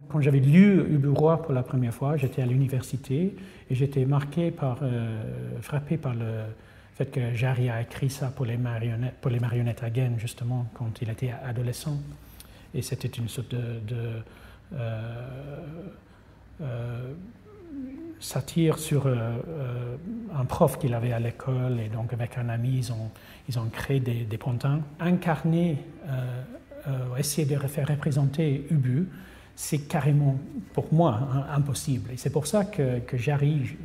Quand j'avais lu Ubu Roi pour la première fois, j'étais à l'université et j'étais frappé par le fait que Jarry a écrit ça pour les marionnettes à Gênes, justement, quand il était adolescent. Et c'était une sorte de satire sur un prof qu'il avait à l'école, et donc avec un ami, ils ont créé des pantins. Incarner, essayer de faire représenter Ubu, c'est carrément, pour moi, impossible. Et c'est pour ça que Jarry,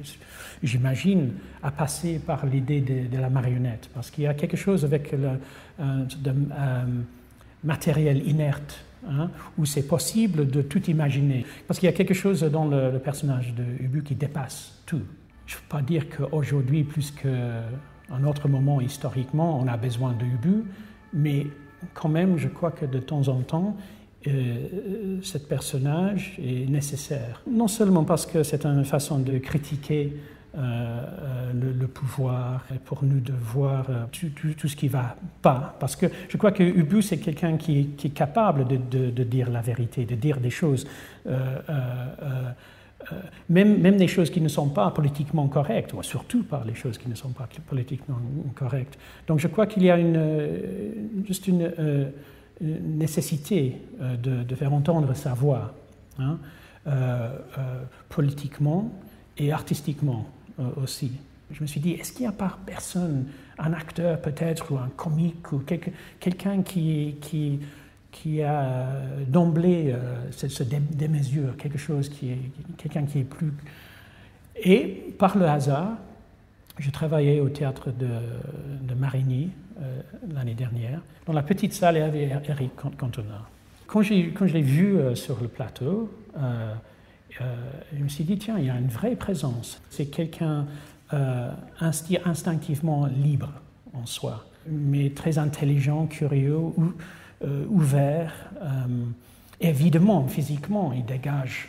j'imagine, a passé par l'idée de la marionnette, parce qu'il y a quelque chose avec le matériel inerte, hein, où c'est possible de tout imaginer. Parce qu'il y a quelque chose dans le personnage de Ubu qui dépasse tout. Je ne veux pas dire qu'aujourd'hui, plus qu'à un autre moment historiquement, on a besoin de Ubu, mais quand même, je crois que de temps en temps, ce personnage est nécessaire. Non seulement parce que c'est une façon de critiquer le pouvoir, et pour nous de voir tout ce qui ne va pas. Parce que je crois que Ubu, c'est quelqu'un qui est capable de dire la vérité, de dire des choses, même des choses qui ne sont pas politiquement correctes, ou surtout par les choses qui ne sont pas politiquement correctes. Donc je crois qu'il y a juste une nécessité de faire entendre sa voix, hein, politiquement et artistiquement aussi. Je me suis dit, est-ce qu'il n'y a pas personne, un acteur peut-être, ou un comique, ou quelqu'un qui a d'emblée ce démesure, quelqu'un qui est plus... Et par le hasard, je travaillais au théâtre de Marigny l'année dernière, dans la petite salle avec Eric Cantona. Quand je l'ai vu sur le plateau, je me suis dit, tiens, il y a une vraie présence. C'est quelqu'un instinctivement libre en soi, mais très intelligent, curieux, ouvert. Évidemment, physiquement, il dégage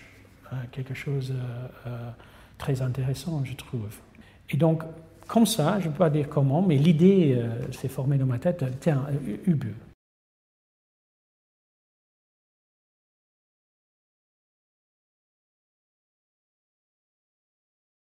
quelque chose de très intéressant, je trouve. Et donc, comme ça, je ne peux pas dire comment, mais l'idée s'est formée dans ma tête, tiens, Ubu.